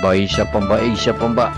Pamba,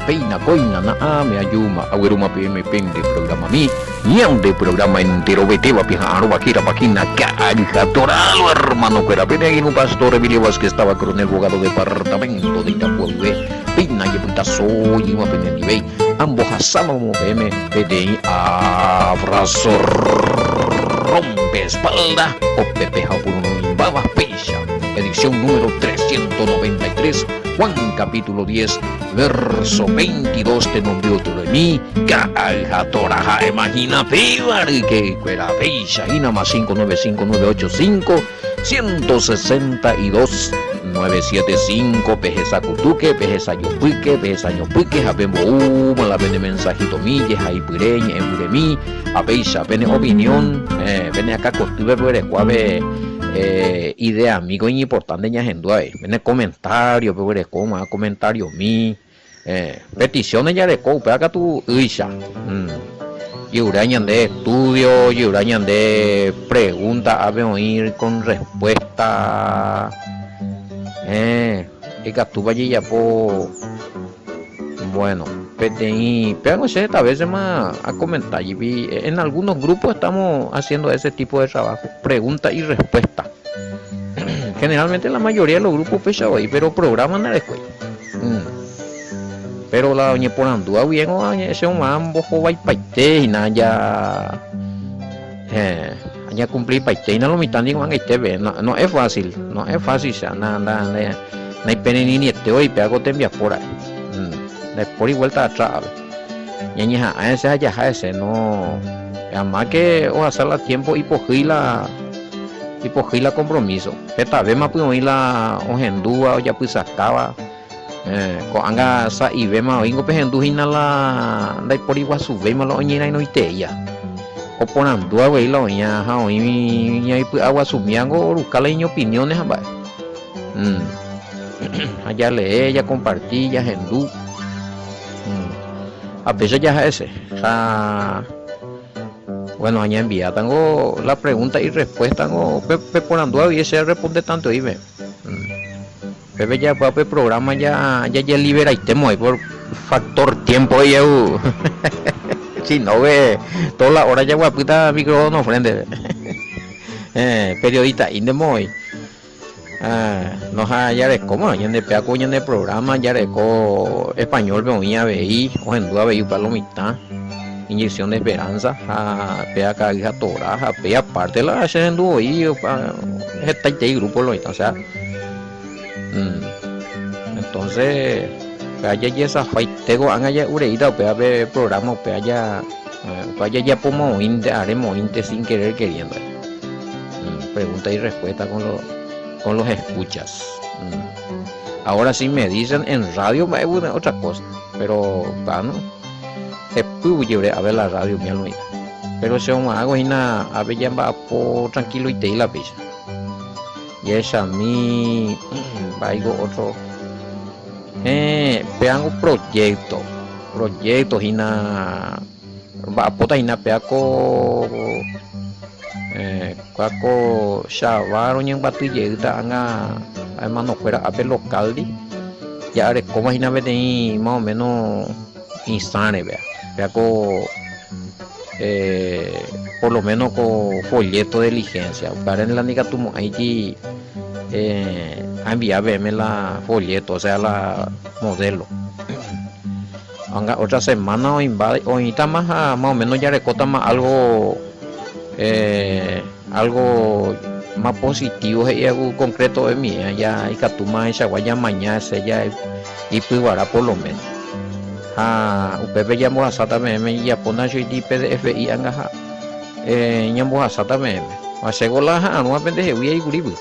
peina, coina, na me ayuma, agüeruma PM pende programa mi, yang de programa entero beteva pija arroba kira paquina caricatoral, hermano cuera pene un pastor Emilio Vázquez estaba coronel abogado departamento de Itapué, peina y puta soy una pene nivel, ambos asama como PM, PDI, abrazo, rompe espalda, o pepe japuno imbaba pecha, edición número 393, Juan capítulo 10, verso 22, te nombró de mí, caja toraja, imagina pibar, que cuera pecha, y nada más 595-985-162, 975, peje cutuque, peje ñopuique, japembo la pene mensajito mille, jaipureña, empuremí, a pecha, pene opinión, pene acá costumbre, pues, cuave, idea amigo importante ña genduae viene comentario pero como comentario mi peticiones ya de cope acá tu isha y urañan de estudio y urañan de pregunta a oír con respuesta y que tú vayas ya po bueno PTI pero no sé esta vez más a comentar y en algunos grupos estamos haciendo ese tipo de trabajo pregunta y respuesta generalmente la mayoría de los grupos pechados ahí pero programan a la escuela pero la doña por andúa bien o ese un mambo joven paite y nada ya cumplir paite y no lo mitad digo no es fácil ya nada no hay pene ni este hoy pego te envías por ahí por y vuelta atrás ñaña a ese no además que o hacerla a tiempo y pogila compromiso esta vez más puedo ir la ogendúa o ya pues sacaba con anga sa y ve más oingo pehendujina la por igual su ve más la oñina y no ite ya o ponan dua güey la oña ja oí y pues agua sumiango o buscarle en opiniones allá leer ya compartir ya gendú a pesar ya ese bueno aña envía tengo la pregunta y respuesta tengo pepe por andúa y ese responde tanto y ve pepe ya pape programa ya libera y temo ahí por factor tiempo y eu si no ve toda la hora ya guapita micrófono frente periodista indemo no ya de cómo ya de peaco ya de programa ya de co español veía veí o en duda veí palomita inyección de esperanza a pea caja toraja pea parte la haciendo y está este grupo lo o sea entonces allá ya esa faitego han allá ureída pea ve programa pea ya vaya ya como haremos sin querer queriendo pregunta y respuesta con los escuchas ahora sí me dicen en radio me gusta otra cosa pero bueno se puede a ver la radio mi alma pero si un hago y nada a ver ya va por tranquilo y te y la pisa y esa a mí vaigo otro vean un proyectos y nada va a poder ir a peaco cuaco chavaron en batilleta anga hermano fuera a ver local ya haré como es una vez de más o menos insane vea peaco por lo menos con folleto de licencia para en la niga tumo ahí a enviarme la folleto o sea la modelo otra semana o invade o ahorita más o menos ya recota más algo más positivo y algo concreto de mí ya y catuma esa guaya mañana ya y pibará por lo menos upepe ya moja sata meme ya pona yo y PDF y anga ya moja sata meme asego la no apende y guribu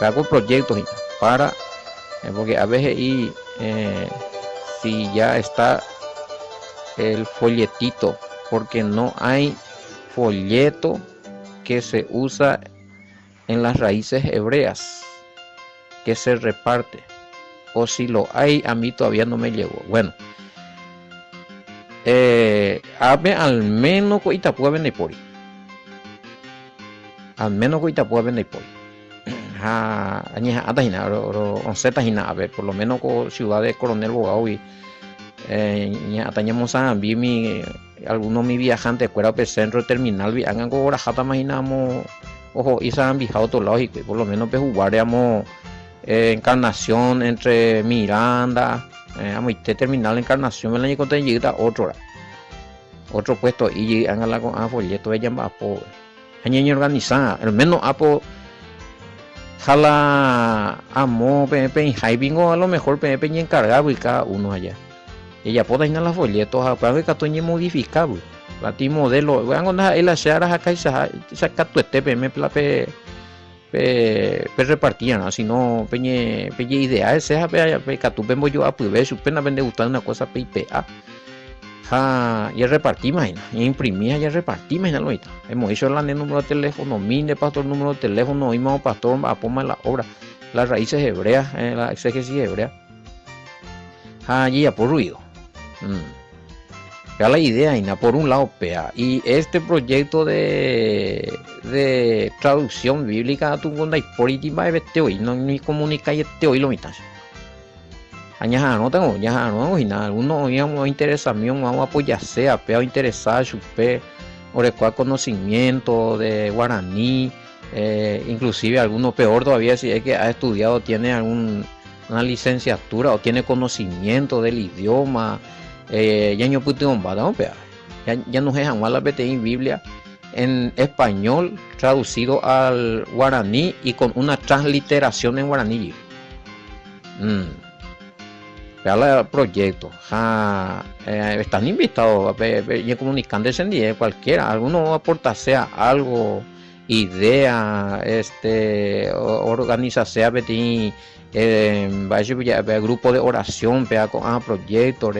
hago proyectos para porque a veces y si ya está el folletito porque no hay folleto que se usa en las raíces hebreas que se reparte o si lo hay a mí todavía no me llegó bueno al menos con Itapúa Benepori al menos con Itapúa Benepori añeja atajina oncetajina a ver por lo menos con ciudad de Coronel Bogaui ya atañamos a mi algunos mi viajantes fuera por centro terminal vi hagan con jata imaginamos ojo y se han viajado todos lados y por lo menos pues jugaríamos Encarnación entre Miranda terminal Encarnación el año que llega otro puesto y hagan la con folleto de llama por año organizada al menos apo jala amo pepe hypingo a lo mejor pepe encargado y cada uno allá ella puede ir a los folletos a para que toñe modificable la ti modelo van a la shara acá y saca tu me plape repartían así no peñe idea ese pe que tu pembo yo a pues su pena vende gustar una cosa PPA ya repartí imagina ya imprimía ya repartí imagina lo hemos hecho el número de teléfono minde pastor número de teléfono íbamos pastor a pomar la obra las raíces hebreas la exégesis hebrea allí ya por ruido ya la idea y por un lado pea y este proyecto de traducción bíblica tu conda y por itima de hoy no ni comunica y te hoy lo mitas añaja no tengo ya no y nada uno íbamos interesa mío vamos a apoyar sea pea interesar chupe o de cual conocimiento de guaraní inclusive alguno peor todavía si es que ha estudiado tiene una licenciatura o tiene conocimiento del idioma ya no puedo ya no es jamás la BTI Biblia en español traducido al guaraní y con una transliteración en guaraní el proyecto están invitados a comunicar descendiente cualquiera alguno aporta sea algo idea organiza sea BTI grupo de oración con proyectos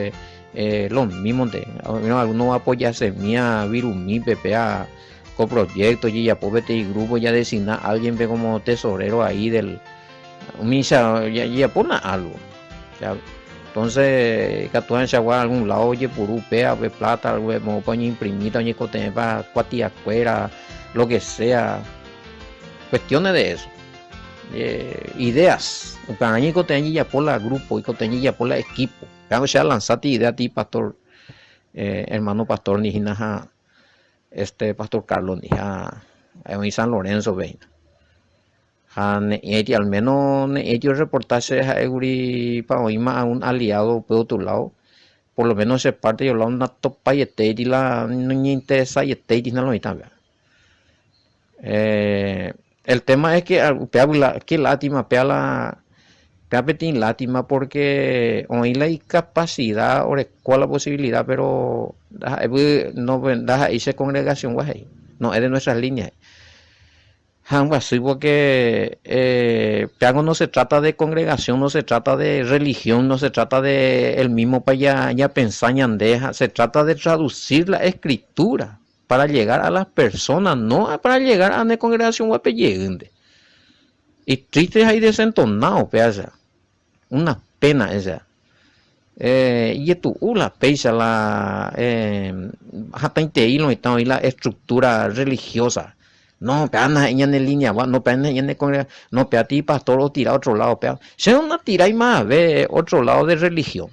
los mismos de algunos apoyarse mía virumí PPA con proyectos y ya y grupo ya designa a alguien ve como tesorero ahí del misa ya pone algo ya, entonces que tú en Chagua algún lado oye purupea de plata algo como poña imprimita oye cote para cuatia fuera lo que sea cuestiones de eso ideas para mí cote ya por la grupo y cote ya por la equipo claro sea lanzate idea a ti pastor hermano pastor ni hinaja pastor Carlos ni en San Lorenzo ven al menos ellos reportaje para hoy más a un aliado por otro lado por lo menos se parte yo la una topa y la no me interesa y no lo está el tema es que qué lástima pea lástima porque hoy la incapacidad o cuál la posibilidad pero no da esa congregación no es de nuestras líneas así porque no se trata de congregación no se trata de religión no se trata de el mismo para ya pensar deja se trata de traducir la escritura para llegar a las personas no para llegar a la congregación y triste ahí desentonado una pena esa y tu la pesa la hasta la estructura religiosa no peana ella en línea no peana ella en congregación no pea ti pastor o tira a otro lado pea se una tira y más ve otro lado de religión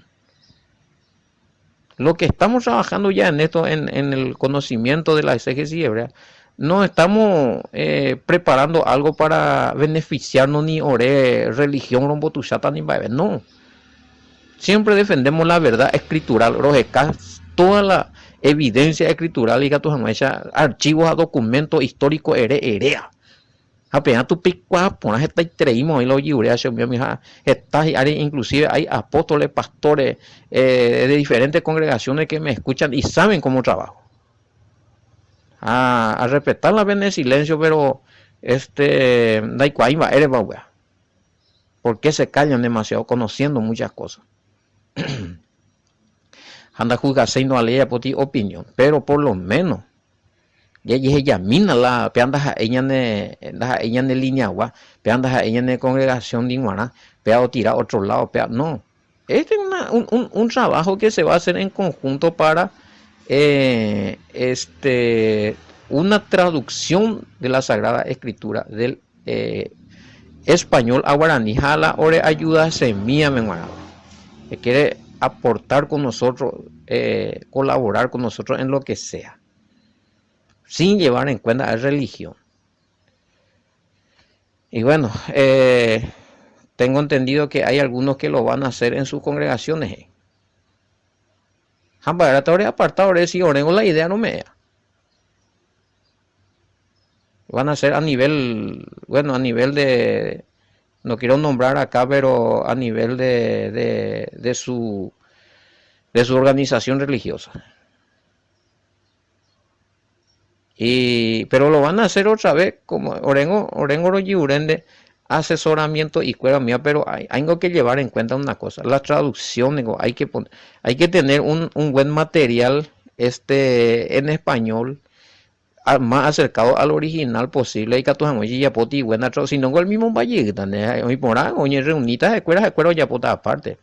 lo que estamos trabajando ya en esto en el conocimiento de la exégesis hebrea no estamos preparando algo para beneficiarnos ni religión rombotuchata ni no siempre defendemos la verdad escritural toda la evidencia escritural y archivos a documentos históricos herea apenas tu picuá pones esta treímos y lo yurea inclusive hay apóstoles pastores de diferentes congregaciones que me escuchan y saben cómo trabajo a respetar la vena de silencio pero ¿por qué se callan demasiado conociendo muchas cosas? Anda juzgando a leer por ti opinión pero por lo menos ya dije ya mina la peandas ella en línea agua peandas ella en congregación de Iguana peado tirar otro lado no este es un trabajo que se va a hacer en conjunto para una traducción de la Sagrada Escritura del español a guaraní, jala ore ayuda semilla menguarado, que quiere aportar con nosotros, colaborar con nosotros en lo que sea, sin llevar en cuenta la religión. Y bueno, tengo entendido que hay algunos que lo van a hacer en sus congregaciones. Apartado si orengo la idea no me da. Van a ser a nivel, bueno, a nivel de, no quiero nombrar acá, pero a nivel de su organización religiosa. Pero lo van a hacer otra vez como Orengo Yiurende, asesoramiento y cueva mía, pero hay que llevar en cuenta una cosa, la traducción, hay que tener un buen material en español, más acercado al original posible, y que tu ya poti buena traducción, no el mismo valle, hoy por ahí, oye, reunitas de escuelas ya pota aparte.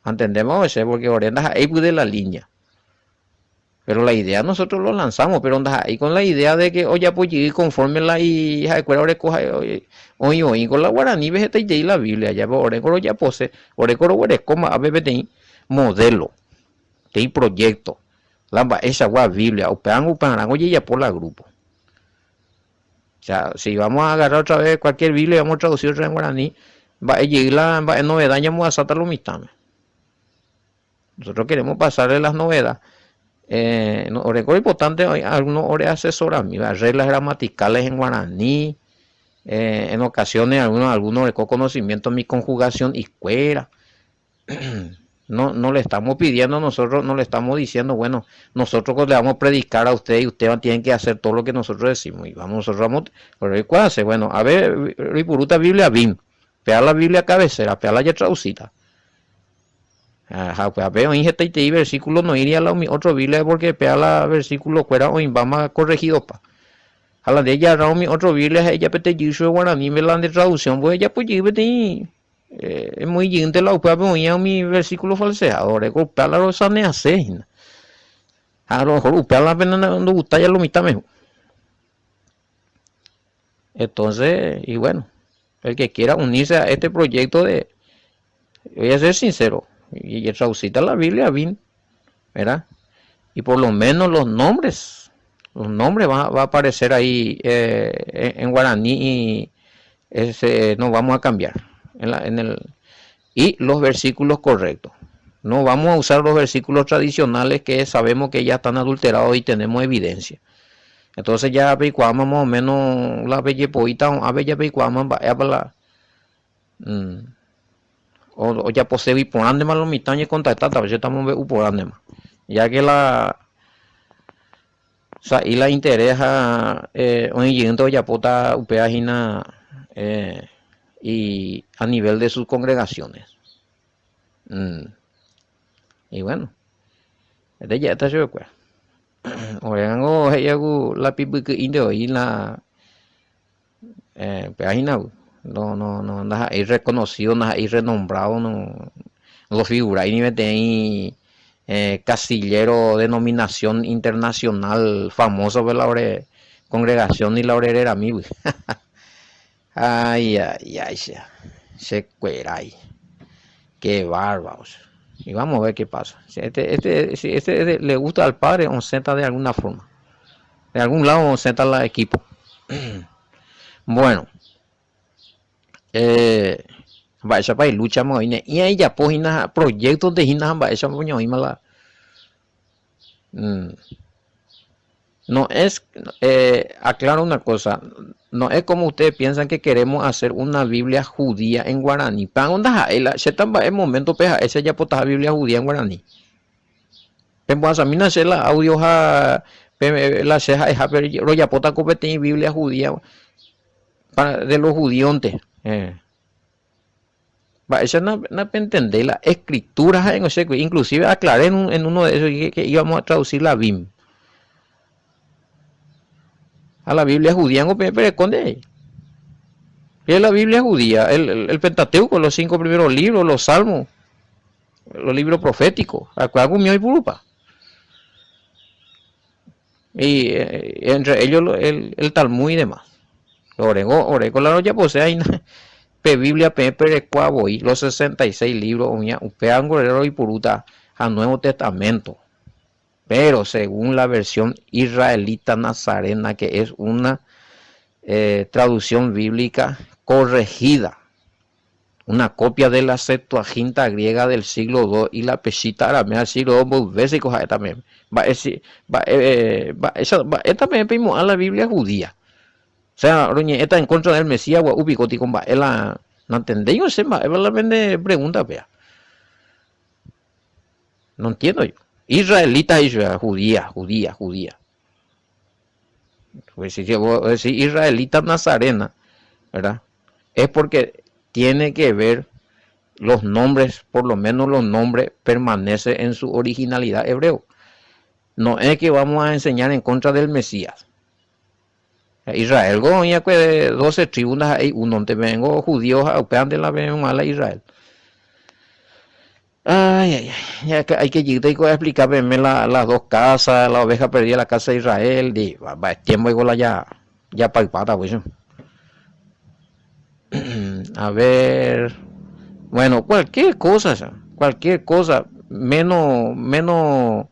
Entendemos ese, porque Orendas ahí de la línea. Pero la idea nosotros lo lanzamos, pero ahí con la idea de que oye pues llegue conforme la hija de cuera orecoja hoy con la guaraní vegeta y la Biblia ya orecoro ya pose orecoro orecoma a bebé modelo de proyecto lamba esa gua Biblia upan oye ya por la grupo. O sea, si vamos a agarrar otra vez cualquier Biblia y vamos a traducir otra en guaraní, va a llegar la novedad ya vamos a saltar los mitad. Nosotros queremos pasarle las novedades. Orecoro importante algunos ore asesoramiento, reglas gramaticales en guaraní, en ocasiones algunos conocimientos mi conjugación y cuera. No le estamos pidiendo nosotros, no le estamos diciendo, bueno, nosotros le vamos a predicar a usted y usted tienen que hacer todo lo que nosotros decimos. Y nosotros vamos, ¿cuál hace? Bueno, a ver, ripuruta Biblia BIM, pega la Biblia cabecera, pega la ya traducida. Ajá, pues a ver, hoy este versículo no iría a la otro Biblia porque pega la versículo fuera hoy vamos a corregido pa. A la de ella mi otro Biblia ella pete yiso guaraní me la de traducción pues ella pues lleve es muy gente la upea pero mi versículo falseado recopia la rosane hace a lo mejor upea la pena no gusta ya lo mitad mejor. Entonces, y bueno, el que quiera unirse a este proyecto voy a ser sincero, y traducita la Biblia bien, ¿verdad? Y por lo menos los nombres va a aparecer ahí en guaraní y no vamos a cambiar y los versículos correctos. No vamos a usar los versículos tradicionales que sabemos que ya están adulterados y tenemos evidencia. Entonces ya pecuamos más o menos la bella poita a bella pecuamos para o ya posee y por ande más los mitaños contactar a veces estamos por ande más ya que o sea, y la interesa hoy llegando ya pota upegina y a nivel de sus congregaciones. Y bueno, este ya está yo pues. Orengo heyagu la pibu que indio y la pegina no es reconocido, no es renombrado, no lo figura y ni me tiene casillero denominación internacional famoso por la congregación y la orerera mi ay se cueray qué bárbaros. Y vamos a ver qué pasa. Si este le gusta al padre, on senta de alguna forma. De algún lado on senta al equipo. Bueno. Vaya para lucha más y ahí ya pues proyectos de hina vaya moño y mala. No es, aclaro una cosa, no es como ustedes piensan que queremos hacer una Biblia judía en guaraní. Pan onda se tamba en momento peja ese ya pota Biblia judía en guaraní. Pembo a mí no se la audio la ceja pero ya pota copete Biblia judía para de los judiontes. Eso no entender la escritura en ese inclusive aclaré en uno de esos que íbamos a traducir la BIM. A la Biblia judía no pero esconde. Es la Biblia judía, el Pentateuco, los 5 primeros libros, los Salmos, los libros proféticos, y Purupa. Y entre ellos el Talmud y demás. Orego la ya posee ahí pe Biblia pe perecuavo y los 66 libros uña upean gorero y puruta a Nuevo Testamento. Pero según la versión israelita nazarena, que es una traducción bíblica corregida, una copia de la Septuaginta griega del siglo II y la Peshitta aramea del siglo II, muy veces también. Esta también pedimos a la Biblia judía. O sea, está en contra del Mesías, ubicoti con la no entendéis, no sé, la vende pregunta, vea. No entiendo yo. Israelita, judía. Pues si vos decís israelita nazarena, ¿verdad? Es porque tiene que ver los nombres, por lo menos los nombres permanecen en su originalidad hebreo. No es que vamos a enseñar en contra del Mesías. Israel, ya que 12 tribunas hay uno, te vengo judíos, de la mala Israel. Ay, ya que hay que explicarme las dos casas, la oveja perdida, la casa de Israel, tiempo igual ya palpata, pues. A ver, bueno, cualquier cosa, menos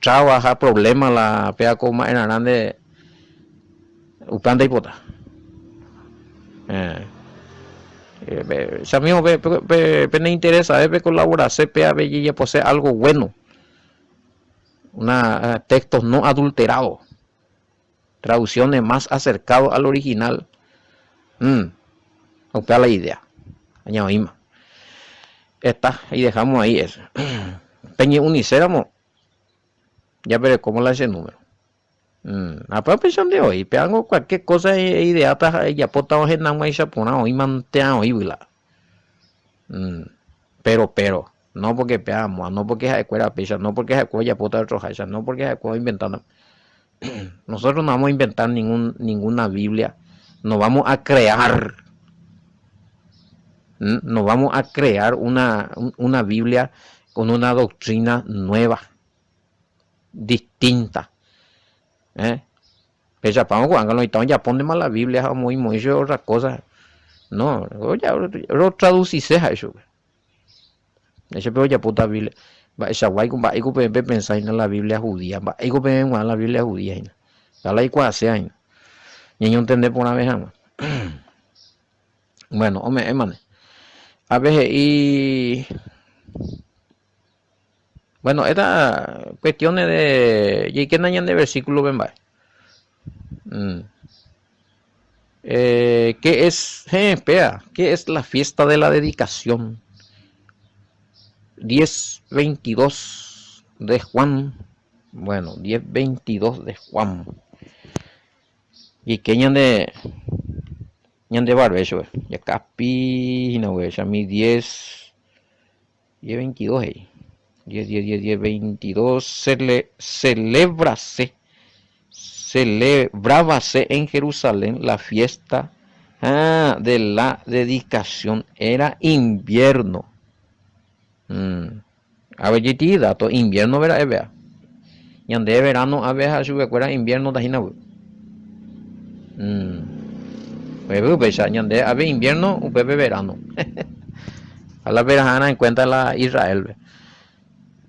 trabaja problema la pea coma en grande upanda y pota. Si a mí me interesa colaborar, CPA ya posee algo bueno, textos no adulterados, traducciones más acercados al original. Upea la idea, añadimos. Está, y dejamos ahí eso. Peña unicéramo, ya veré cómo la ese número. A propósito de hoy, pegango cualquier cosa ideata ya potamos en nada y se pone hoy mantea hoy vila. Pero no porque pegamos, no porque se escuela pesa, no porque se escuela ya pota otro hacha, no porque se escuela inventando. Nosotros no vamos a inventar ninguna Biblia, no vamos a crear. No vamos a crear una Biblia con una doctrina nueva, distinta. Pesa para cuando ya pone mal la Biblia, muy otra cosa. No, ya lo traducís a eso. Ese pero ya puta Biblia. Esa guay con va pensar en la Biblia judía, va en la Biblia judía. La igual sea. Ni yo entender por una vez más. Bueno, hombre, hermano. A veces y bueno, estas cuestiones de y que nayan de versículo ven va. ¿Qué es? Espera, ¿qué es la fiesta de la dedicación? 10:22 de Juan. Bueno, 10:22 de Juan. Y que ñan de barbe eso, ya capi, no güey, a mí 10:22 ahí. 10:22 celebrábase en Jerusalén la fiesta de la dedicación. Era invierno. A ver, dato invierno verá, vea. Y ande verano a ver a su recuerda invierno da hina. Pues ya ande a ver invierno un bebé verano. A la verajana en cuenta la Israel.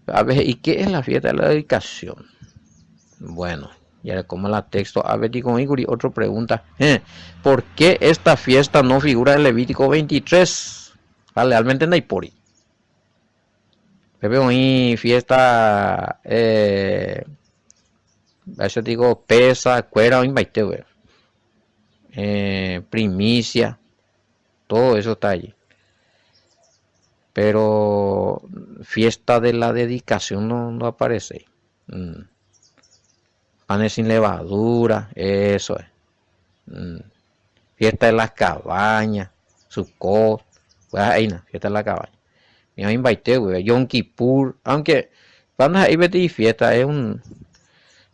A ver, ¿y qué es la fiesta de la dedicación? Bueno, ya como la texto, a ver, con Iguri, otra pregunta. ¿Por qué esta fiesta no figura en Levítico 23? Realmente no hay por ahí. Pepe hoy fiesta, eso digo, pesa, cuera, hoy baite, primicia, todo eso está allí. Pero fiesta de la dedicación no aparece. Panes sin levadura, eso es. Fiesta de las cabañas, Sukkot, fiesta de la cabaña. Me invité, Yom Kippur, aunque cuando hay betty fiesta es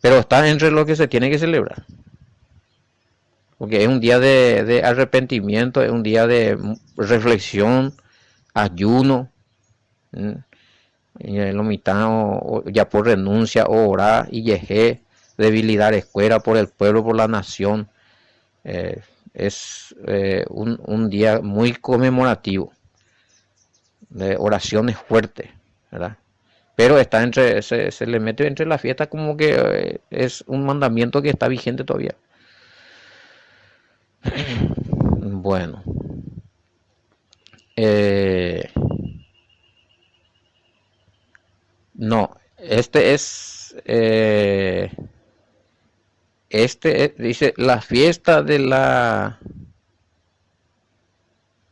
pero está entre lo que se tiene que celebrar. Porque es un día de arrepentimiento, es un día de reflexión, ayuno, y lo mitad ya por renuncia o orar y yejé, debilidad escuela por el pueblo, por la nación. Es un día muy conmemorativo, de oraciones fuertes, ¿verdad? Pero está se le mete entre la fiesta como que es un mandamiento que está vigente todavía. Bueno, no, dice la fiesta de la,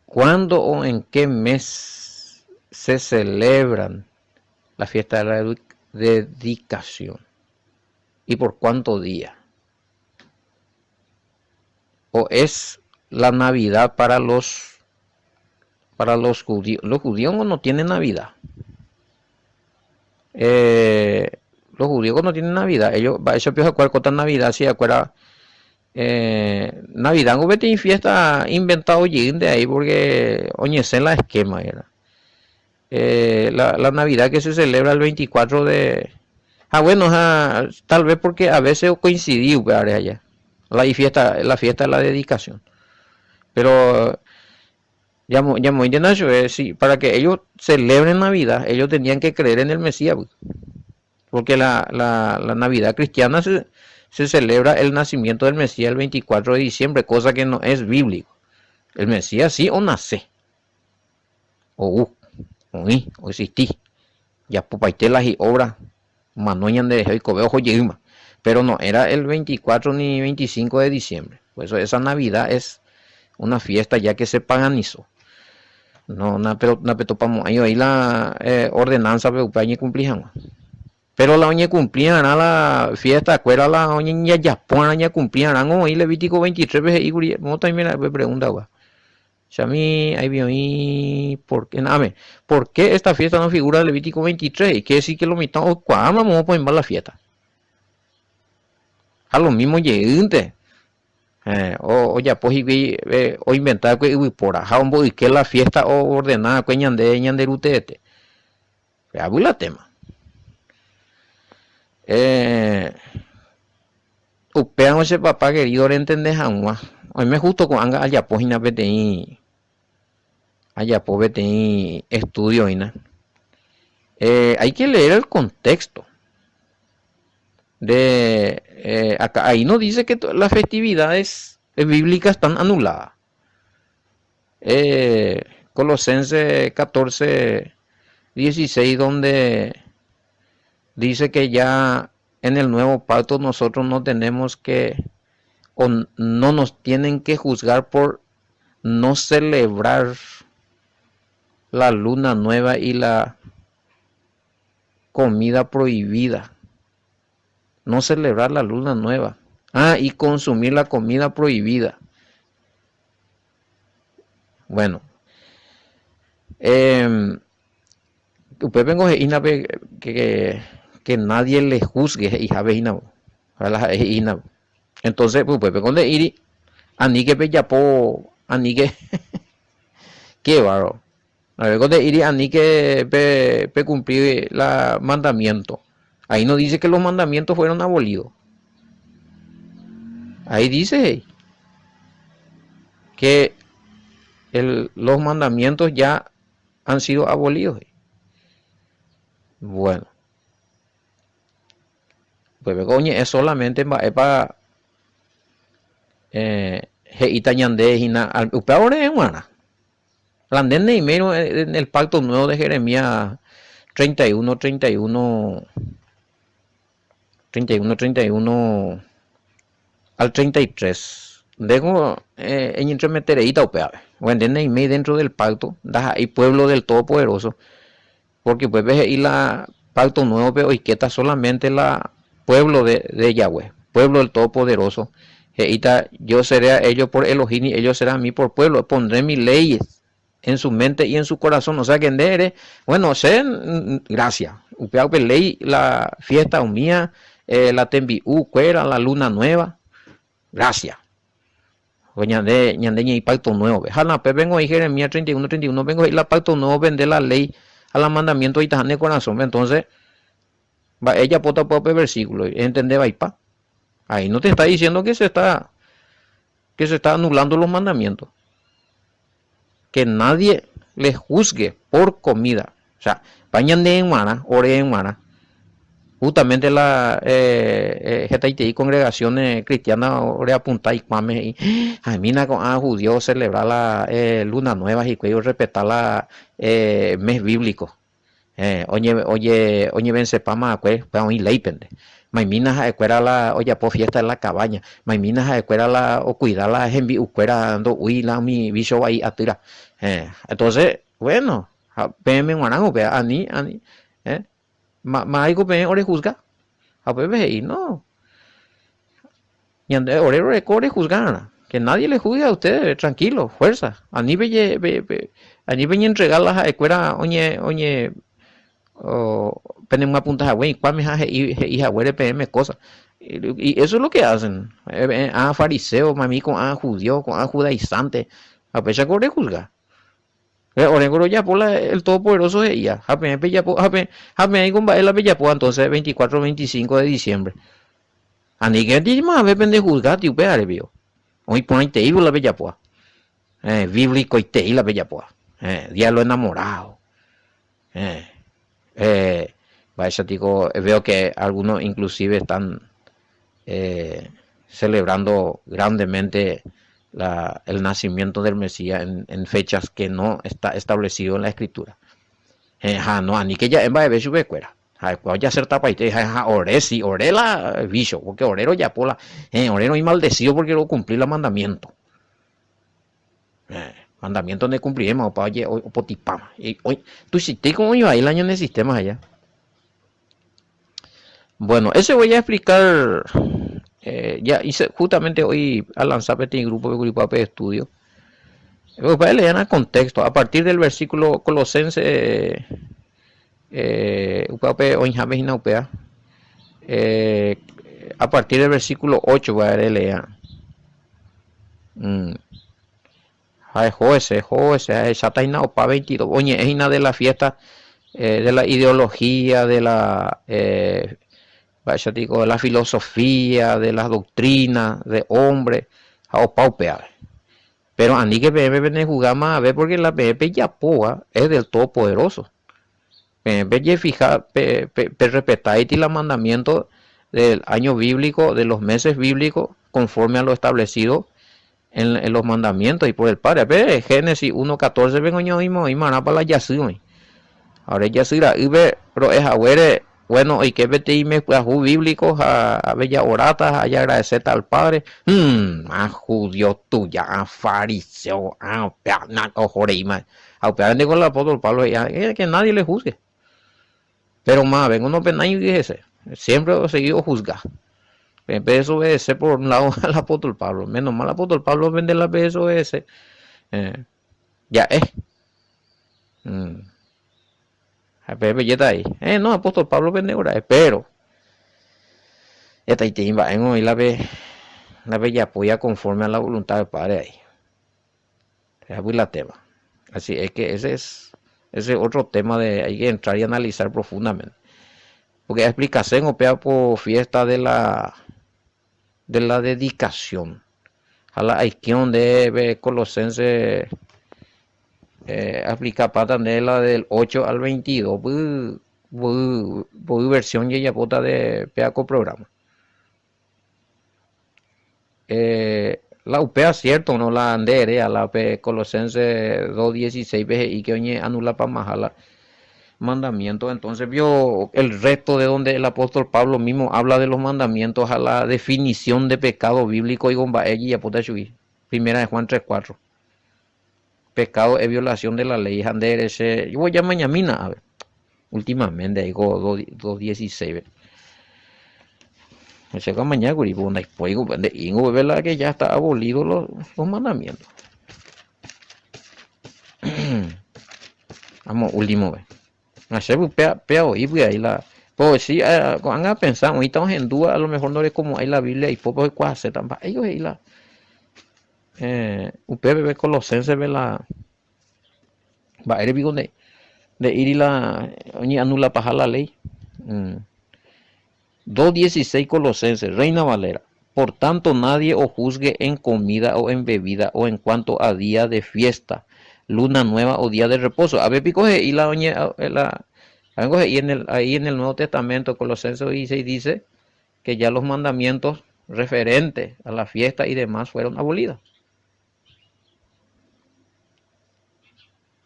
¿cuándo o en qué mes se celebran la fiesta de la dedicación? ¿Y por cuánto día? ¿O es la Navidad para los judíos? Los judíos no tienen Navidad. Los judíos no tienen Navidad. Ellos piensan acuerdan con Navidad, si acuerdan. Navidad no vete en fiesta inventado de ahí porque oñesen la esquema era. La Navidad que se celebra el 24 de... bueno, tal vez porque a veces coincidió allá. La fiesta de la dedicación. Pero ya muy de Nacho, sí, para que ellos celebren Navidad, ellos tenían que creer en el Mesías. Porque la Navidad cristiana se celebra el nacimiento del Mesías el 24 de diciembre, cosa que no es bíblico. El Mesías sí o nace. O existí. Ya pupaitelas y obras, manoñan de y cobejo yema. Pero no era el 24 ni 25 de diciembre. Por eso esa Navidad es una fiesta ya que se paganizó. No, pero topamos ahí la ordenanza pero cumplían. Pero la oña cumplían a la fiesta, acuerda la oña ya pone cumplían hoy Levítico 23 veces y no también me pregunta, a mí ahí vio y ¿por qué esta fiesta no figura en Levítico 23? Y que decir que lo mitad o cuándo vamos a poner la fiesta. A lo mismo llegante. O ya pues o inventar que por ajá un que la fiesta o ordenada que ñande rutete. Ya la tema. Upean ese papá querido le entendés a hoy me justo con anga allá pues ina PTI allá pues PTI estudio ina hay que leer el contexto de acá ahí no dice que las festividades bíblicas están anuladas. Colosenses 14:16 donde dice que ya en el nuevo pacto nosotros no tenemos que o no nos tienen que juzgar por no celebrar la luna nueva y la comida prohibida. No celebrar la luna nueva. Y consumir la comida prohibida. Bueno. Usted vengo que nadie le juzgue entonces pues vengo de ir ani que peyapo ani que qué baro a ver de ir ani que pe cumplir la mandamiento. Ahí no dice que los mandamientos fueron abolidos. Ahí dice que los mandamientos ya han sido abolidos. Bueno, pues coño es solamente para itañande hina ahora en mana landene y menos en el pacto nuevo de Jeremías 31 al 33 luego en entremetereita vendene y medio dentro del pacto da ahí pueblo del Todopoderoso porque pues ves ahí la pacto nuevo pero y que está solamente la pueblo de Yahweh, pueblo del Todopoderoso. Yo seré a ellos por Elohim y ellos serán a mí por pueblo. Pondré mis leyes en su mente y en su corazón. O sea que bueno, gracias. Ley la fiesta mía, la tembiú, cuera, la luna nueva. Gracias. Ñande y pacto nuevo. Vengo a Jeremías 31, vengo a ir la pacto nuevo, vender la ley a la mandamiento y taján de corazón. Entonces, ella pota por versículo, ¿entendés, Vaipa? Ahí no te está diciendo que se está anulando los mandamientos. Que nadie les juzgue por comida. O sea, bañan de en mana, ore en mana. Justamente la GTI congregaciones cristianas ore apunta y cuame y a mí na con a judío celebrar la luna nueva y cuello respetar la mes bíblico. Oye ven sepama pues pa un leipende. Maimina ja escuela la oye po fiesta en la cabaña. Maimina ja escuela la o cuidar la envi escuela ando uy la mi bicho ahí atira. Entonces, bueno, PM guarango pe ani eh ma algo pe ore juzga. A bebé y no. Y ande ore core juzgar. Que nadie le juzgue a ustedes, tranquilo, fuerza. Ani ani be entregar la escuela oye o tenemos una punta de cuál me hace hija güey PM cosas y eso es lo que hacen a fariseo mami con a judío con a judaizante a pesar que juzga Oregoro ya por el todopoderoso de ella jape ya jape ahí con la bella entonces 24-25 de diciembre ani que ti más ve pende juzgar tío peare vio hoy pon te iba la bella bíblico y te la bella día lo enamorado vaya digo veo que algunos inclusive están celebrando grandemente el nacimiento del Mesías en fechas que no está establecido en la escritura. No, ni que ya en vez de su cuera. Ya ser tapa y te oré sí, oré la bicho, porque orero ya pola, orero y maldecido porque no cumplí el mandamiento. Mandamiento de cumplimos, para oye, o potipama. Hoy, tú si te como iba el año en el sistema allá. Bueno, ese voy a explicar. Ya hice justamente hoy al lanzar este grupo de estudio. Voy a leer el contexto. A partir del versículo Colosense, a partir del versículo 8 voy a leer. Jose, esa taina opa 22. Oye, es una de la fiesta, de la ideología, de la vaya digo, de la filosofía, de las doctrinas, de hombre, a paupear. Pero a mí que me jugar más a ver porque la PEP ya poa es del todopoderoso. PEP fijar, respetar y los mandamientos del año bíblico, de los meses bíblicos, conforme a lo establecido en los mandamientos y por el Padre. Pero Génesis 1.14 vengo yo mismo y maná para la yasu. Ahora ya será, pero es agüere. Bueno, y que vete y me bíblicos a bella oratas, a agradecer al Padre. A judío tuya, a fariseo, a joreima. A pearle con el apóstol Pablo, que nadie le juzgue. Pero más, vengo no pena y fíjese, siempre he seguido juzgar. En vez de obedecer por un lado al apóstol Pablo. Menos mal el apóstol Pablo vende la PSOS. Ya es. Pepe ya está ahí. No, apóstol Pablo vende ahora, pero esta y timba en hoy la ve ya apoya conforme a la voluntad del Padre ahí. Esa es la tema. Así es que ese es otro tema de hay que entrar y analizar profundamente. Porque explicación opera por fiesta de la dedicación a la acción de Colosenses. Aplica para la del 8 al 22 versión y ella bota de peaco programa la UPA cierto no la andere a la Colosense 2.16 y que oye anula para majala mandamientos. Entonces vio el resto de donde el apóstol Pablo mismo habla de los mandamientos a la definición de pecado bíblico y gomba ella y apunta subir primera de Juan 3.4. Pecado es violación de la ley. Yo voy a mañana a ver. Últimamente digo 2.16. Me llega mañana y después de la que ya está abolido los mandamientos. Vamos, último vez. Hacer peo y ahí la. Pues sí, van a pensar, ahorita estamos en duda, a lo mejor no es como hay la Biblia y poco de cuase tampoco. Ellos ahí la. Usted ve Colosenses ve la va a ir de ir y la anula paja la ley. 2.16 Colosenses, Reina Valera. Por tanto, nadie os juzgue en comida o en bebida o en cuanto a día de fiesta, luna nueva o día de reposo. A ver, picoge y ahí en el Nuevo Testamento, Colosenses 16 dice que ya los mandamientos referentes a la fiesta y demás fueron abolidos.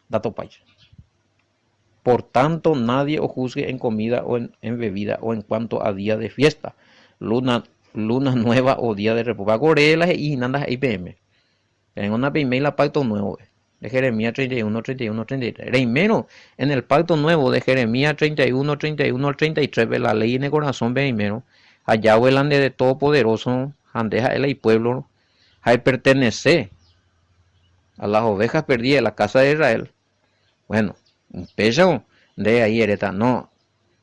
Dato país. Por tanto, nadie os juzgue en comida o en bebida o en cuanto a día de fiesta, luna nueva o día de reposo. Agorelas y nandas IPM. En una PIME la pacto nuevo de Jeremías 31, 31, 33. Reimero en el pacto nuevo de Jeremías 31, 31 al 33, la ley en el corazón primero, allá huelande de Todopoderoso, andeja el pueblo, hay pertenece a las ovejas perdidas de la casa de Israel. Bueno, un peso de ahí hereta, no,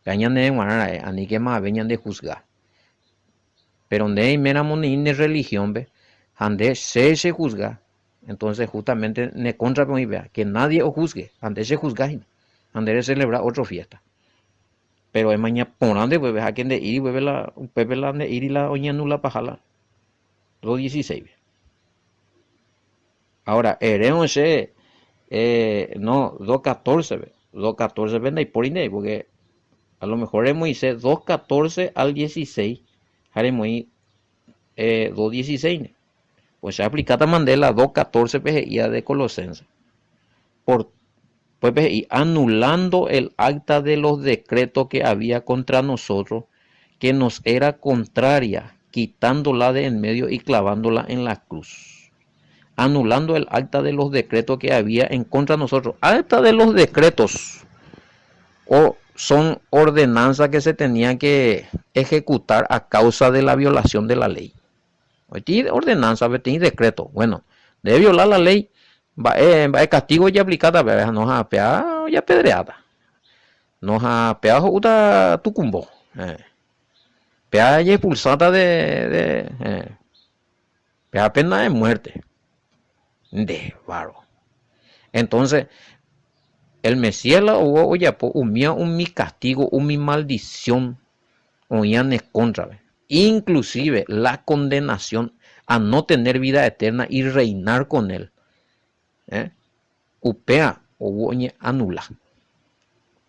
gañan de guanar, ani que más venían de juzgar. Pero donde hay mera de religión, ve, ande se juzga. Entonces justamente ne contra que nadie os juzgue, antes se juzgáis, antes de celebrar otra fiesta. Pero es mañana por donde vuelve a quien de ir y vuelve la pepe la de ir y la oña nula pajala. 2:16. Ahora, heremos no, 2:14, 2:14 vende y por inde, porque a lo mejor es Moisés 2:14 al 16, haremos 2:16. Pues se aplicata Mandela 2:14 PGI de Colosenses. Por pues PGI, anulando el acta de los decretos que había contra nosotros, que nos era contraria, quitándola de en medio y clavándola en la cruz. Anulando el acta de los decretos que había en contra de nosotros. Acta de los decretos o son ordenanzas que se tenían que ejecutar a causa de la violación de la ley. Tiene ordenanza, tiene decreto. Bueno, de violar la ley, va castigo ya aplicada, nos ha peado ya pedreada. Nos ha peado uta tucumbo. Pea ya expulsada pea pena de muerte. De varo. Entonces, el Mesías la hubo, oye, un mi castigo, un mi maldición, oían es contra. Inclusive la condenación a no tener vida eterna y reinar con él. Upea o anula.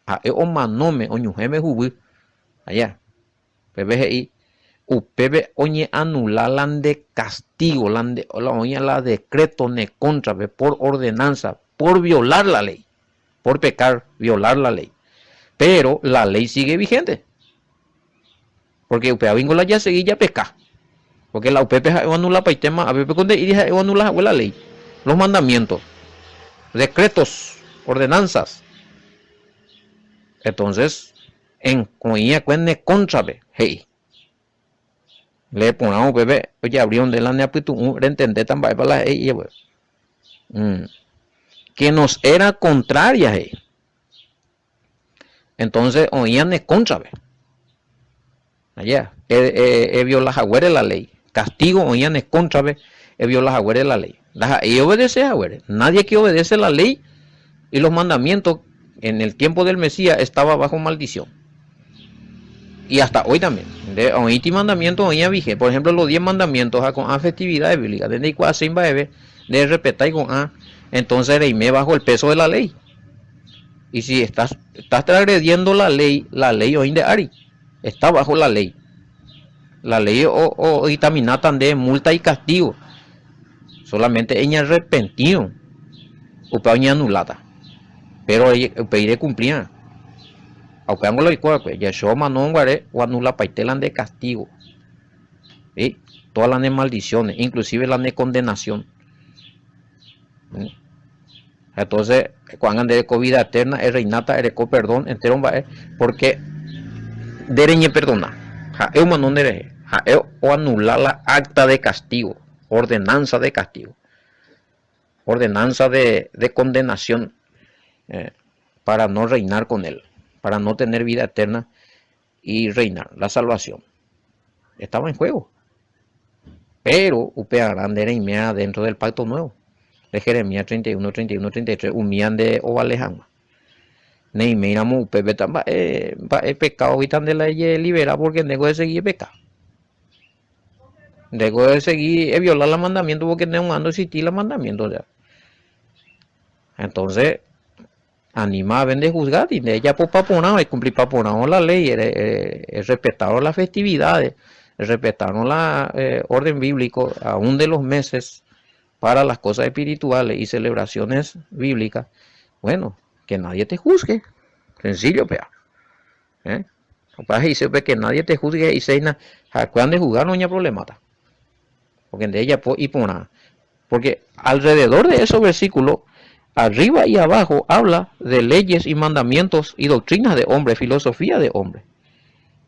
A o manome oñujeme jubu. Allá. PBGI. Upebe oñe anula de castigo, la decreto ne contra por ordenanza, por violar la ley, por pecar, violar la ley. Pero la ley sigue vigente. Porque upea vingola ya seguí ya peca. Porque la UPP anula para el tema, a ver, ¿dónde iría anula la ley? Los mandamientos, decretos, ordenanzas. Entonces, en coña cuene contra, hey. Le ponemos bebé, oye, abrieron de la neapitu, entender tan para la hey, que nos era contraria, hey. Entonces, oían es contra, allá, viola jaguere la ley. Castigo oían es contra, viola jaguere la ley. Y obedece a jaguere. Nadie que obedece la ley y los mandamientos en el tiempo del Mesías estaba bajo maldición. Y hasta hoy también. De hoy mandamientos hoy vigente. Por ejemplo, los 10 mandamientos con festividades bíblicas. Desde de respetar y con entonces reíme bajo el peso de la ley. Y si estás transgrediendo la ley hoy de Ari está bajo la ley. La ley o dictaminata de multa y castigo. Solamente ella arrepentido. O paña anulada. Pero pediré cumplía. Aunque hago lo que ya yo no guaré o anula paitelan de castigo. ¿Sí? Todas las de maldiciones, inclusive las de condenación. ¿Sí? Entonces, cuando han de vida eterna, es reinata, ereco perdón, entero va porque dereñe perdona. Jaeo manon dereje. Jaeo o anular la acta de castigo, ordenanza de castigo, ordenanza de condenación para no reinar con él, para no tener vida eterna y reinar, la salvación. Estaba en juego. Pero upearán de reimea dentro del pacto nuevo. De Jeremías 31, 31, 33, humían de Ovalejama. Neiméramo upepe tamba pecado y tan de la libera porque tengo de seguir pecado. Luego de seguir violar los mandamientos porque no ando existir los mandamientos ya. Entonces, anima a vender juzgar y de ella por paponado y cumplir paponado la ley, respetaron las festividades, respetaron la orden bíblico aún de los meses para las cosas espirituales y celebraciones bíblicas. Bueno, que nadie te juzgue, sencillo, pea. Dice que nadie te juzgue y se cuando de jugar no hay problema, porque de ella y por nada, porque alrededor de esos versículos arriba y abajo habla de leyes y mandamientos y doctrinas de hombre, filosofía de hombre.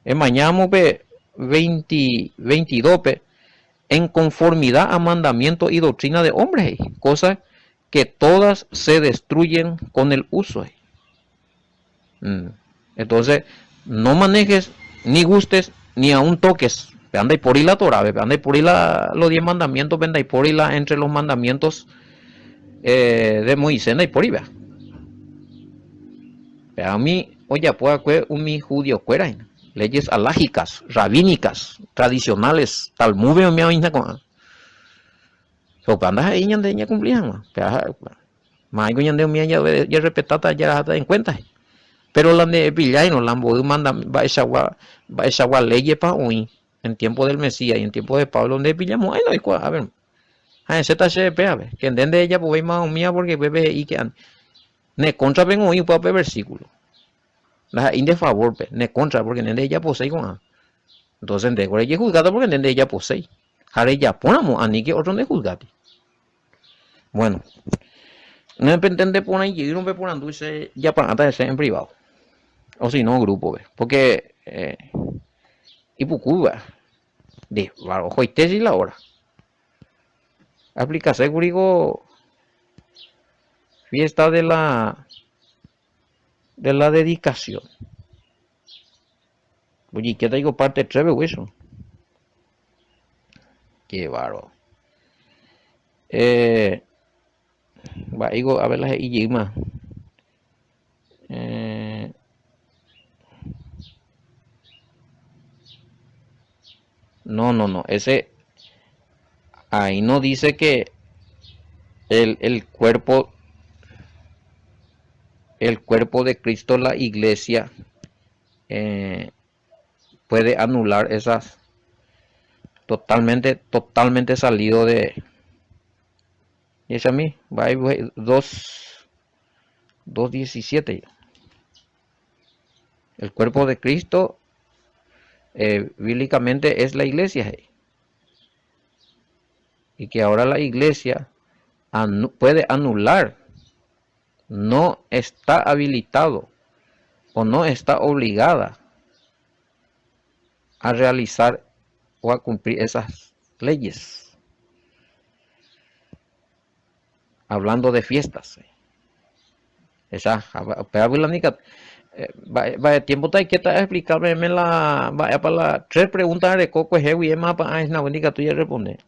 En mañana 22 en conformidad a mandamientos y doctrina de hombres, cosas que todas se destruyen con el uso. Entonces, no manejes, ni gustes, ni aún toques. Anda y por ahí la Torah, anda y por ahí los 10 mandamientos, anda y por ahí entre los mandamientos de Moisés, anda y por ahí, vea. A mí, oye, puede un judío fuera, leyes alágicas, rabínicas, tradicionales, talmud, me avisa con. So, andas ahí, ya cumplían, más ya respetata, ya en cuenta. Pero la de Pillay no la han podido mandar, va a echar leyes para hoy, en tiempo del Mesías y en tiempo de Pablo, donde pillamos, ay, no hay cuál, a ver, ese tache a ver, que entiende ella, pues, más mía, porque bebé, y que ne contra vengo hoy, pues, versículo, la inde favor, ne contra, porque entiende ella posee con, entonces, entiende, por ella juzgada, porque entiende ella posee, jare ya ponamos, a ni que otro ne juzgate. Bueno, no entiende por ahí, yo no me ponen dulce, ya para antes en privado. O si no, grupo, porque y por Cuba, de ojo y tesis la hora. Aplica seguro fiesta de la dedicación. Oye, ¿qué te digo parte 3 o eso? Qué bárbaro. Va, digo, a ver las y más. No, ese ahí no dice que el cuerpo de Cristo, la iglesia, puede anular esas totalmente salido de. Y es a mí, va 2:17. El cuerpo de Cristo bíblicamente es la iglesia. Y que ahora la iglesia puede anular, no está habilitado o no está obligada a realizar o a cumplir esas leyes. Hablando de fiestas. Esa, vaya tiempo está que explicarme vaya para las 3 preguntas de Coco y es más para es una bonita tuya responder.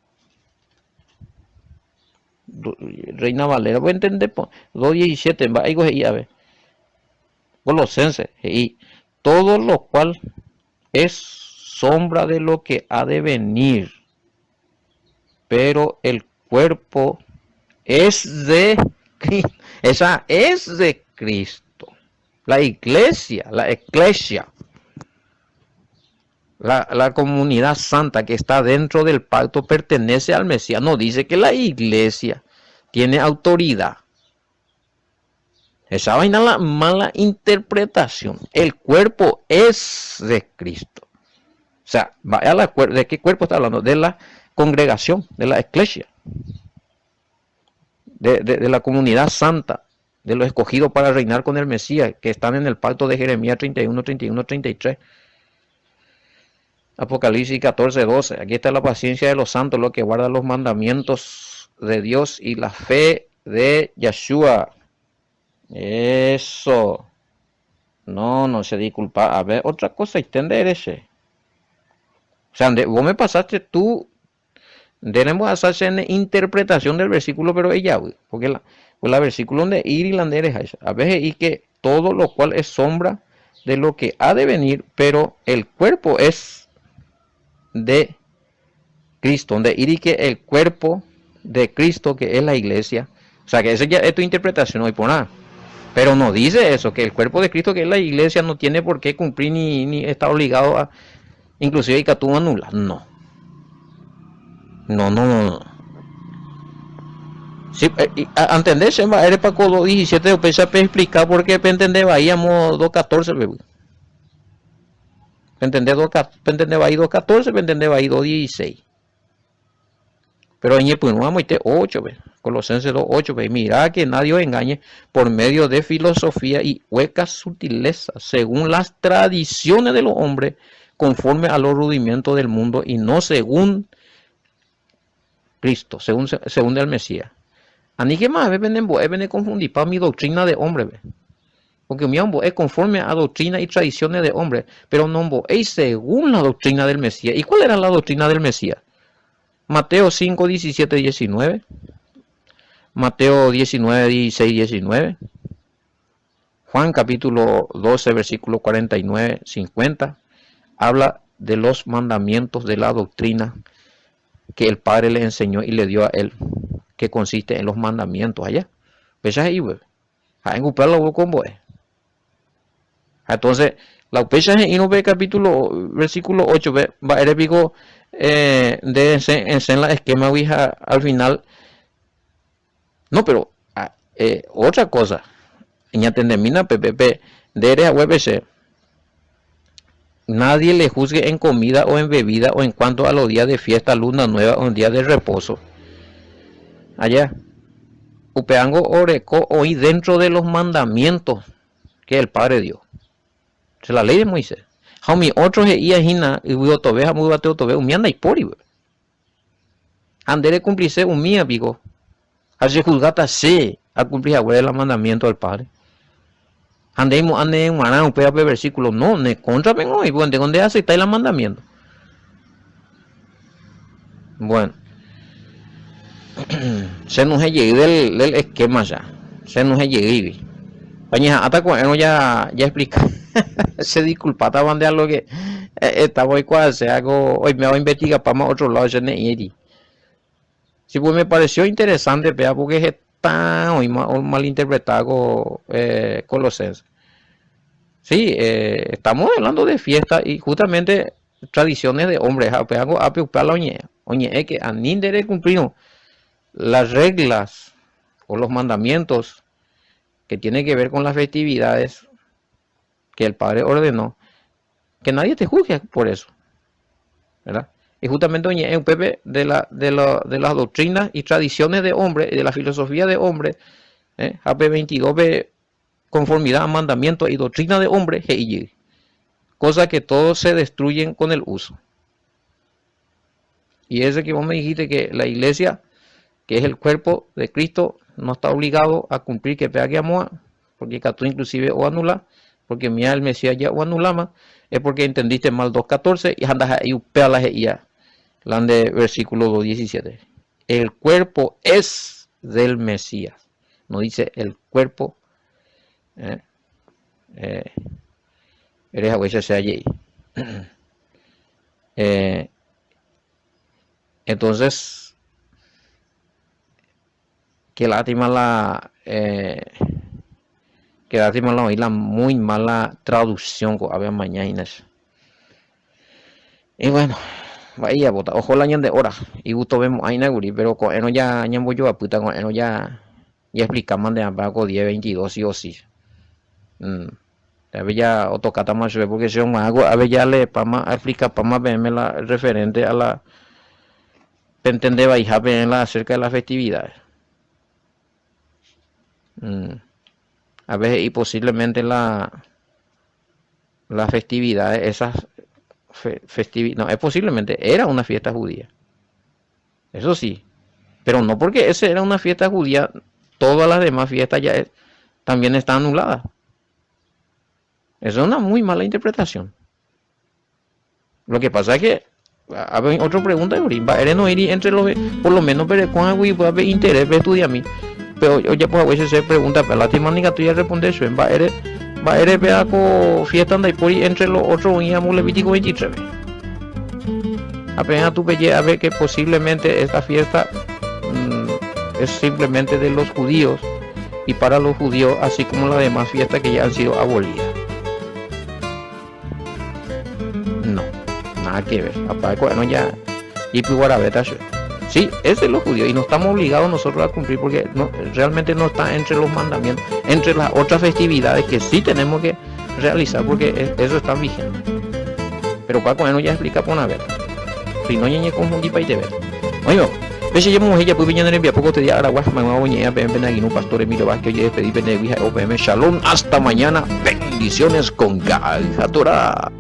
Reina Valera, voy a entender 2:17, va algo ahí a ver. Colosenses, y todo lo cual es sombra de lo que ha de venir, pero el cuerpo es de Cristo. Esa es de Cristo. La iglesia, la comunidad santa que está dentro del pacto pertenece al Mesías. No dice que la iglesia tiene autoridad. Esa vaina es la mala interpretación. El cuerpo es de Cristo. O sea, ¿de qué cuerpo está hablando? De la congregación, de la iglesia. De la comunidad santa, de los escogidos para reinar con el Mesías, que están en el pacto de Jeremías 31, 31, 33. Apocalipsis 14, 12. Aquí está la paciencia de los santos, los que guardan los mandamientos de Dios y la fe de Yeshua. Eso. No se disculpa. A ver, otra cosa, entender ese. O sea, vos me pasaste tú. Tenemos que hacerse en interpretación del versículo, pero ella, porque la versículo donde ir y la es a veces y que todo lo cual es sombra de lo que ha de venir, pero el cuerpo es de Cristo, donde iri que el cuerpo de Cristo, que es la iglesia. O sea, que esa ya es tu interpretación hoy por nada. Pero no dice eso, que el cuerpo de Cristo, que es la iglesia, no tiene por qué cumplir ni está obligado a, inclusive hay que tú anular. No. No. Sí, ¿entendés? Eres para codo 17, yo pensé explicar por qué entender vayamos 2.14, bebé. Entender 2.14, entender 2.16. Pero en el vamos a 8, Colosenses 2.8, mira que nadie os engañe por medio de filosofía y huecas sutilezas, según las tradiciones de los hombres, conforme a los rudimentos del mundo y no según Cristo, según el Mesías. A mí que más es confundir para mi doctrina de hombre, porque mi hombre es conforme a doctrina y tradiciones de hombre, pero no es según la doctrina del Mesías. ¿Y cuál era la doctrina del Mesías? Mateo 5, 17, 19. Mateo 19, 16, 19. Juan capítulo 12, versículo 49, 50. Habla de los mandamientos de la doctrina que el Padre le enseñó y le dio a él, que consiste en los mandamientos allá. Pues ahí, güey. En lo con vos. Entonces, la pecha en el capítulo, versículo 8, va a pico de en la esquema Ouija al final. No, pero otra cosa. En termina PPP de a WebC. Nadie le juzgue en comida o en bebida o en cuanto a los días de fiesta, luna nueva o en días de reposo. Allá. Upeango oreco hoy dentro de los mandamientos que el Padre dio. Es la ley de Moisés. Jaumi otros hina y voy a ver muy bateo tobe un anda y pori. Andere cumplirse un mía pico. Hace juzgata se a cumplir a el mandamiento del Padre. Andemos ande un marán pega versículo no ne contra vengo y bueno de donde acepta el mandamiento. Bueno. Se nos llegue del esquema ya. Se nos llegue. Paña hasta cuando ya explica. Se disculpa estaban de algo que estaba hoy cuase hago hoy me voy a investigar para más otro lado ya ne. Sí, pues me pareció interesante, vea, porque es tan hoy mal interpretado Colosenses. Sí, estamos hablando de fiesta y justamente tradiciones de hombres. Oye, que a Nindere cumplir las reglas o los mandamientos que tienen que ver con las festividades que el Padre ordenó, que nadie te juzgue por eso, ¿verdad? Y justamente oye, un Pepe de las doctrinas y tradiciones de hombre y de la filosofía de hombre, AP 22 conformidad a mandamientos y doctrina de hombre, cosa que todos se destruyen con el uso. Y ese que vos me dijiste que la iglesia, que es el cuerpo de Cristo, no está obligado a cumplir que pega que amor, porque tú inclusive o anula, porque mira el Mesías ya o anulama, es porque entendiste mal 2.14 y andas ahí upea la ya. La de versículo 2.17. El cuerpo es del Mesías. No dice el cuerpo. Eres a sea allí. Entonces, qué lástima la muy mala traducción que había mañana. Y bueno, vaya bota, ojo la de hora y gusto vemos ahí naguri, pero con eno ya ñambo yo a puta con eno ya explicamos de abajo 10-22 sí o sí. A ver ya otocata más porque si un mago a ver ya le para explicar para más verme la referente a la entender y la acerca de las festividades. A veces y posiblemente las festividades esas no, es posiblemente era una fiesta judía, eso sí, pero no porque ese era una fiesta judía, todas las demás fiestas ya también están anuladas. Eso es una muy mala interpretación. Lo que pasa es que hay otra pregunta, eres no ir entre los, por lo menos pero con algo y puede haber interés de estudiar a mí, pero yo ya pues a veces se pregunta, pero la temática tú ya respondes eso, va a ir a fiesta anda y por entre los otros y a Levítico 23. Apenas tú ves a ver que posiblemente esta fiesta es simplemente de los judíos y para los judíos, así como las demás fiestas que ya han sido abolidas. No, nada que ver. Aparte, bueno, ya y sí, es de los judíos y no estamos obligados nosotros a cumplir porque no, realmente no está entre los mandamientos, entre las otras festividades que sí tenemos que realizar porque eso está vigente. Pero Paco no ya explica por una vez. Si no ñeñe confundí pa' y te ver. Oye, veces ya mujer ya pues viña en poco te día Araguas, mamá boñea, pen aquí pastor Emilio Vázquez, oye, pedí penegüija, OPM, shalom, hasta mañana, bendiciones con Gaja Torah.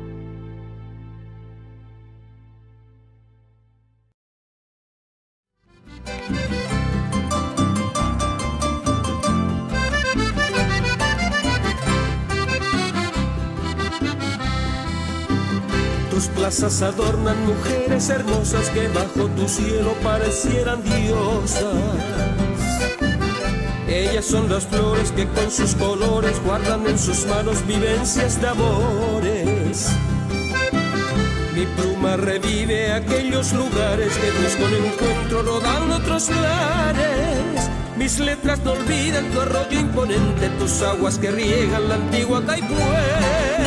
Tus plazas adornan mujeres hermosas que bajo tu cielo parecieran diosas. Ellas son las flores que con sus colores guardan en sus manos vivencias de amores. Mi pluma revive aquellos lugares que busco en encuentro rodando otros lares. Mis letras no olvidan tu arroyo imponente, tus aguas que riegan la antigua Taipuente.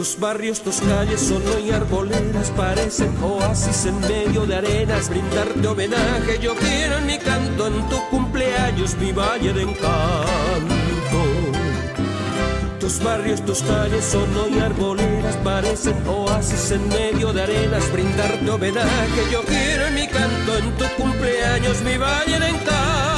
Tus barrios, tus calles son hoy arboledas, parecen oasis en medio de arenas. Brindarte homenaje yo quiero en mi canto, en tu cumpleaños mi valle de encanto. Tus barrios, tus calles son hoy arboledas, parecen oasis en medio de arenas. Brindarte homenaje yo quiero en mi canto, en tu cumpleaños mi valle de encanto.